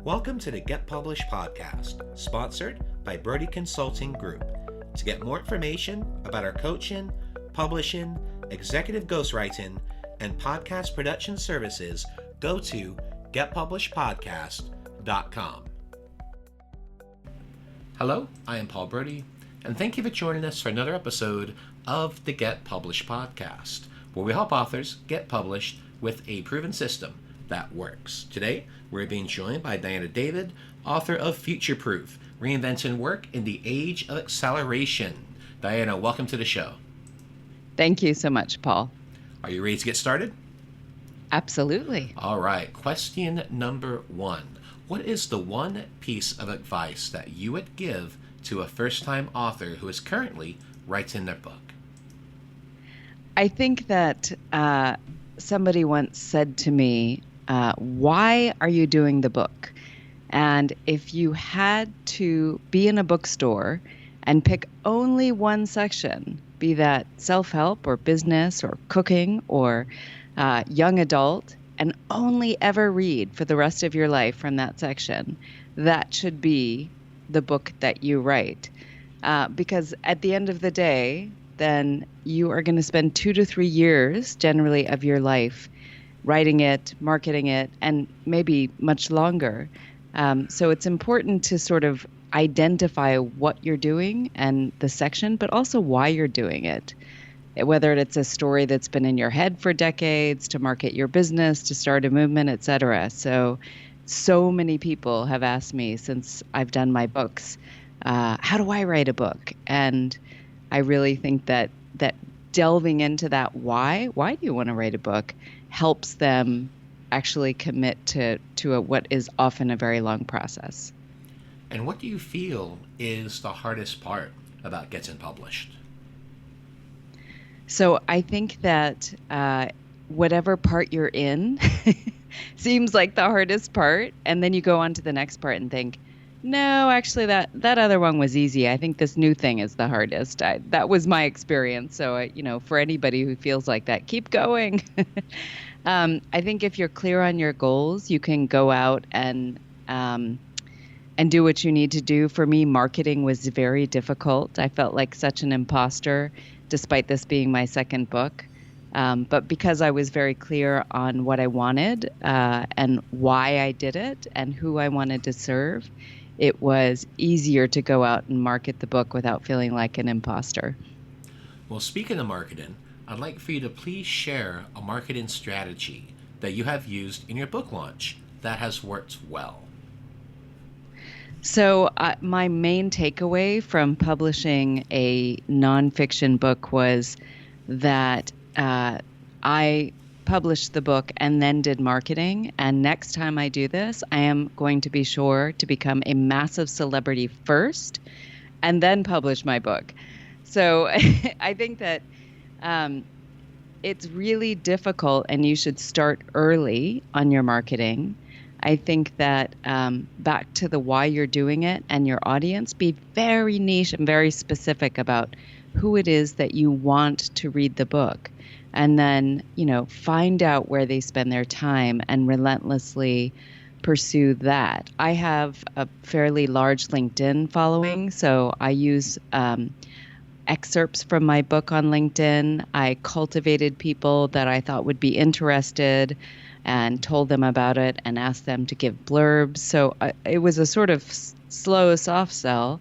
Welcome to the Get Published podcast, sponsored by Brodie Consulting Group. To get more information about our coaching, publishing, executive ghostwriting, and podcast production services, go to getpublishedpodcast.com. Hello, I am Paul Brodie, and thank you for joining us for another episode of the Get Published podcast, where we help authors get published with a proven system that works. Today, we're being joined by Diana David, author of Future Proof, Reinventing Work in the Age of Acceleration. Diana, welcome to the show. Thank you so much, Paul. Are you ready to get started? Absolutely. All right. Question number 1. What is the one piece of advice that you would give to a first-time author who is currently writing their book? I think that somebody once said to me, why are you doing the book? And if you had to be in a bookstore and pick only one section, be that self-help or business or cooking or young adult, and only ever read for the rest of your life from that section, that should be the book that you write. Because at the end of the day, then you are going to spend 2 to 3 years generally of your life writing it, marketing it, and maybe much longer. So it's important to sort of identify what you're doing and the section, but also why you're doing it. Whether it's a story that's been in your head for decades, to market your business, to start a movement, etc. So many people have asked me since I've done my books, how do I write a book? And I really think that delving into that why do you want to write a book, helps them actually commit to what is often a very long process. And what do you feel is the hardest part about getting published? So I think that whatever part you're in seems like the hardest part, and then you go on to the next part and think, no, actually that other one was easy. I think this new thing is the hardest. That was my experience. So, for anybody who feels like that, keep going. I think if you're clear on your goals, you can go out and do what you need to do. For me, marketing was very difficult. I felt like such an imposter, despite this being my second book. But because I was very clear on what I wanted and why I did it and who I wanted to serve, it was easier to go out and market the book without feeling like an imposter. Well, speaking of marketing, I'd like for you to please share a marketing strategy that you have used in your book launch that has worked well. So my main takeaway from publishing a nonfiction book was that I published the book and then did marketing. And next time I do this, I am going to be sure to become a massive celebrity first and then publish my book. So I think that it's really difficult and you should start early on your marketing. I think that back to the why you're doing it and your audience, be very niche and very specific about who it is that you want to read the book. And then, find out where they spend their time and relentlessly pursue that. I have a fairly large LinkedIn following, so I use excerpts from my book on LinkedIn. I cultivated people that I thought would be interested and told them about it and asked them to give blurbs. So it was a sort of slow, soft sell.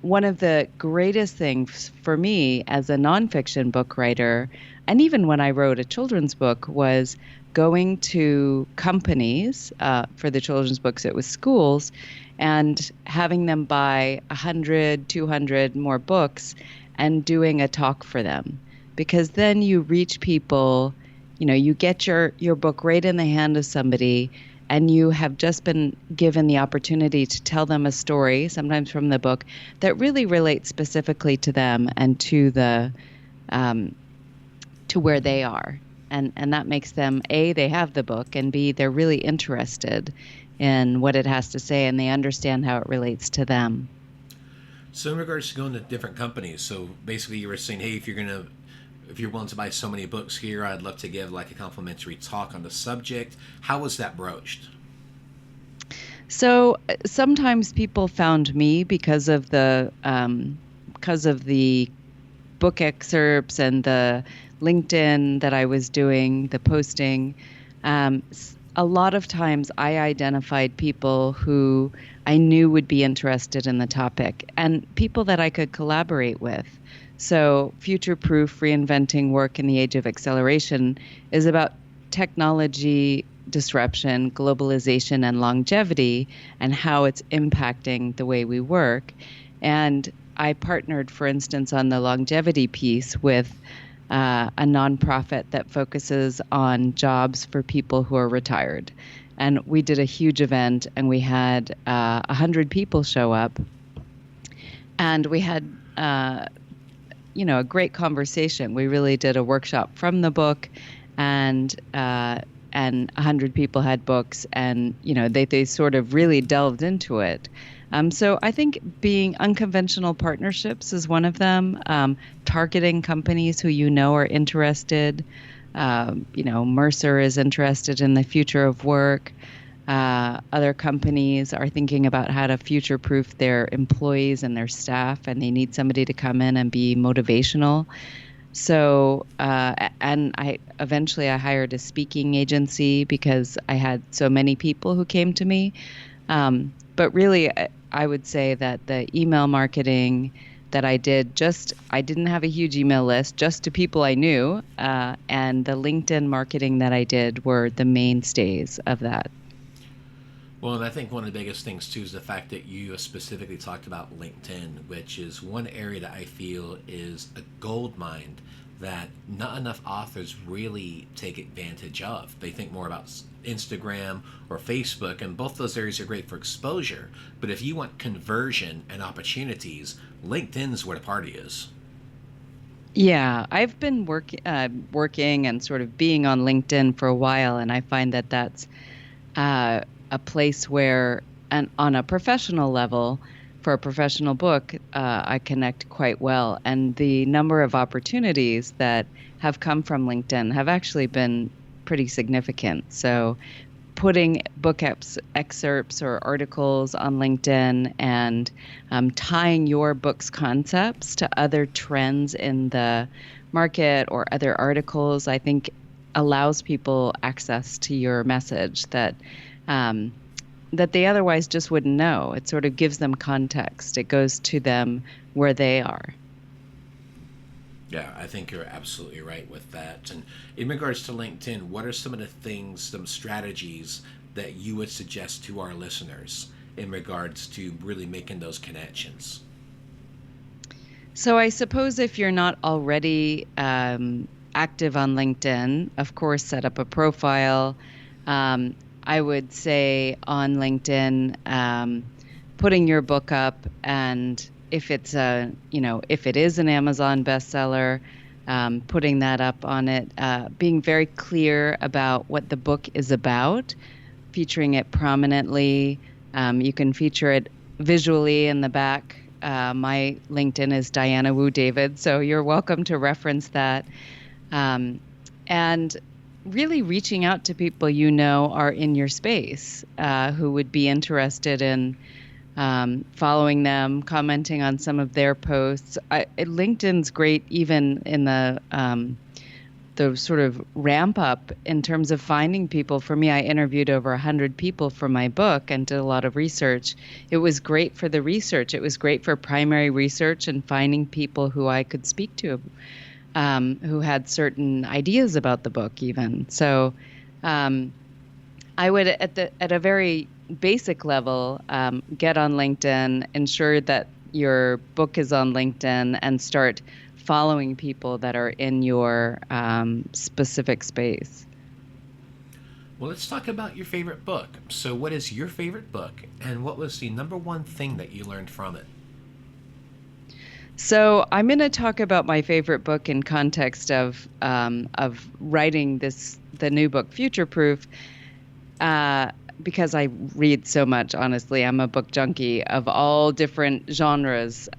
One of the greatest things for me as a nonfiction book writer, and even when I wrote a children's book, was going to companies for the children's books. It was schools, and having them buy 100, 200 more books and doing a talk for them. Because then you reach people, you get your book right in the hand of somebody, and you have just been given the opportunity to tell them a story, sometimes from the book, that really relates specifically to them and to the to where they are. And that makes them, A, they have the book, and B, they're really interested in what it has to say, and they understand how it relates to them. So in regards to going to different companies, so basically you were saying, hey, if you're willing to buy so many books here, I'd love to give like a complimentary talk on the subject. How was that broached? So sometimes people found me because of the book excerpts and the LinkedIn that I was doing, the posting. A lot of times I identified people who I knew would be interested in the topic and people that I could collaborate with. So, Future Proof Reinventing Work in the Age of Acceleration is about technology disruption, globalization, and longevity, and how it's impacting the way we work. And I partnered, for instance, on the longevity piece with a nonprofit that focuses on jobs for people who are retired. And we did a huge event, and we had 100 people show up. And we had, a great conversation. We really did a workshop from the book, and 100 people had books, and they sort of really delved into it. So I think being unconventional partnerships is one of them. Targeting companies who are interested. Mercer is interested in the future of work. Other companies are thinking about how to future-proof their employees and their staff, and they need somebody to come in and be motivational. So, and I hired a speaking agency because I had so many people who came to me. But really, I would say that the email marketing that I did, I didn't have a huge email list, just to people I knew. And the LinkedIn marketing that I did were the mainstays of that. Well, and I think one of the biggest things, too, is the fact that you specifically talked about LinkedIn, which is one area that I feel is a gold mine that not enough authors really take advantage of. They think more about Instagram or Facebook, and both those areas are great for exposure. But if you want conversion and opportunities, LinkedIn's where the party is. Yeah, I've been working and sort of being on LinkedIn for a while, and I find that that's a place where, and on a professional level, for a professional book, I connect quite well. And the number of opportunities that have come from LinkedIn have actually been pretty significant. So putting book excerpts or articles on LinkedIn and tying your book's concepts to other trends in the market or other articles, I think allows people access to your message that they otherwise just wouldn't know. It sort of gives them context. It goes to them where they are. Yeah, I think you're absolutely right with that. And in regards to LinkedIn, what are some of the things, some strategies that you would suggest to our listeners in regards to really making those connections? So I suppose if you're not already active on LinkedIn, of course, set up a profile. I would say on LinkedIn, putting your book up, and if it's if it is an Amazon bestseller, putting that up on it, being very clear about what the book is about, featuring it prominently. You can feature it visually in the back. My LinkedIn is Diana Wu David, so you're welcome to reference that. And really reaching out to people are in your space, who would be interested in following them, commenting on some of their posts. LinkedIn's great even in the sort of ramp up in terms of finding people. For me, I interviewed over 100 people for my book and did a lot of research. It was great for the research. It was great for primary research and finding people who I could speak to, who had certain ideas about the book even. So I would, at a very basic level, get on LinkedIn, ensure that your book is on LinkedIn, and start following people that are in your specific space. Well, let's talk about your favorite book. So what is your favorite book, and what was the number one thing that you learned from it? So I'm going to talk about my favorite book in context of writing the new book, Future Proof, because I read so much. Honestly, I'm a book junkie of all different genres.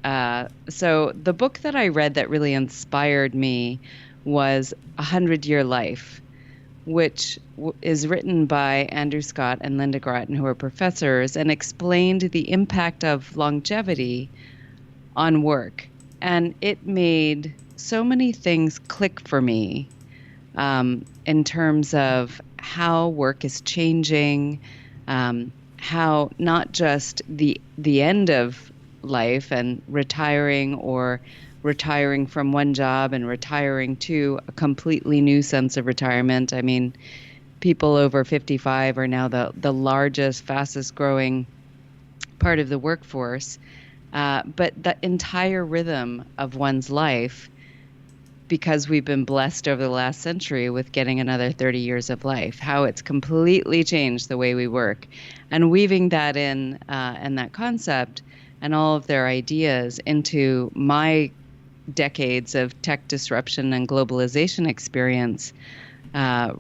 So the book that I read that really inspired me was 100 Year Life which is written by Andrew Scott and Linda Grattan, who are professors, and explained the impact of longevity on work. And it made so many things click for me in terms of how work is changing, how not just the end of life and retiring, or retiring from one job and retiring to a completely new sense of retirement. I mean, people over 55 are now the largest, fastest growing part of the workforce. But the entire rhythm of one's life, because we've been blessed over the last century with getting another 30 years of life, how it's completely changed the way we work. And weaving that in and that concept and all of their ideas into my decades of tech disruption and globalization experience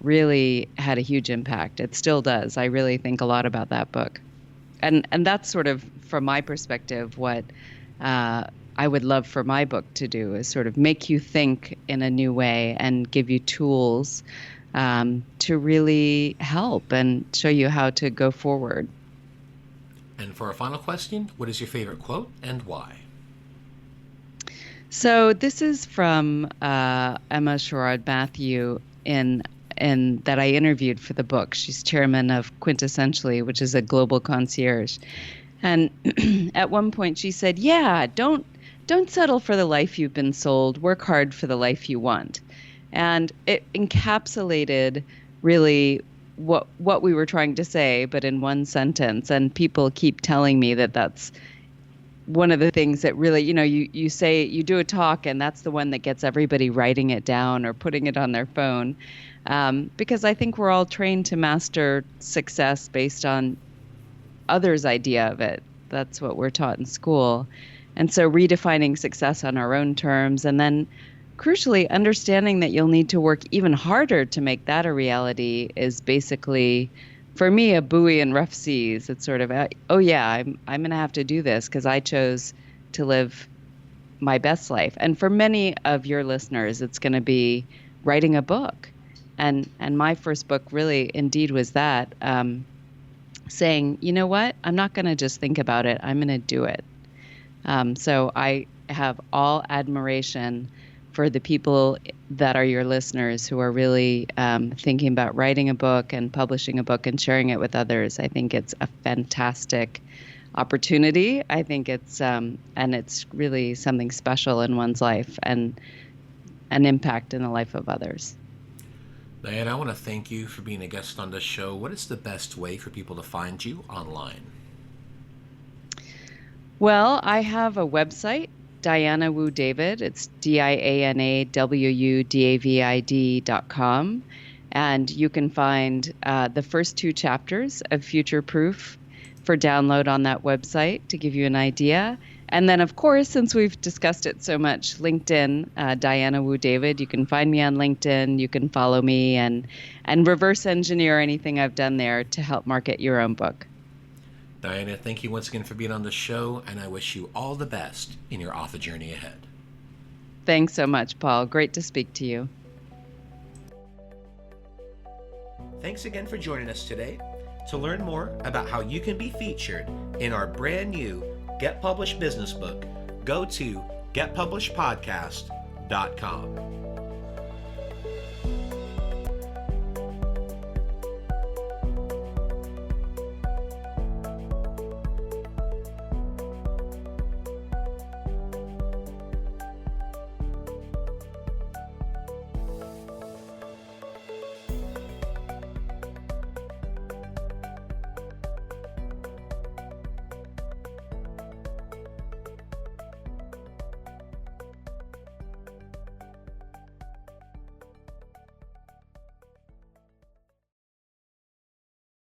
really had a huge impact. It still does. I really think a lot about that book. And that's sort of, from my perspective, what I would love for my book to do, is sort of make you think in a new way and give you tools to really help and show you how to go forward. And for our final question, what is your favorite quote and why? So this is from Emma Sherrod Matthew in that I interviewed for the book. She's chairman of Quintessentially, which is a global concierge. And at one point she said, "Yeah, don't settle for the life you've been sold. Work hard for the life you want." And it encapsulated really what we were trying to say, but in one sentence. And people keep telling me that that's one of the things that really, you say, you do a talk and that's the one that gets everybody writing it down or putting it on their phone. Because I think we're all trained to master success based on others' idea of it. That's what we're taught in school. And so redefining success on our own terms, and then crucially understanding that you'll need to work even harder to make that a reality, is basically, for me, a buoy in rough seas. It's sort of, oh yeah, I'm going to have to do this because I chose to live my best life. And for many of your listeners, it's going to be writing a book. And my first book really indeed was that, saying, you know what, I'm not going to just think about it, I'm going to do it. So I have all admiration for the people that are your listeners who are really thinking about writing a book and publishing a book and sharing it with others. I think it's a fantastic opportunity. I think it's and it's really something special in one's life and an impact in the life of others. Diane, I want to thank you for being a guest on this show. What is the best way for people to find you online? Well, I have a website, Diana Wu David. It's DianaWuDavid.com. And you can find the first 2 chapters of Future Proof for download on that website to give you an idea. And then, of course, since we've discussed it so much, LinkedIn, Diana Wu David. You can find me on LinkedIn. You can follow me and reverse engineer anything I've done there to help market your own book. Diana, thank you once again for being on the show, and I wish you all the best in your author journey ahead. Thanks so much, Paul. Great to speak to you. Thanks again for joining us today. To learn more about how you can be featured in our brand new Get Published business book, go to getpublishedpodcast.com.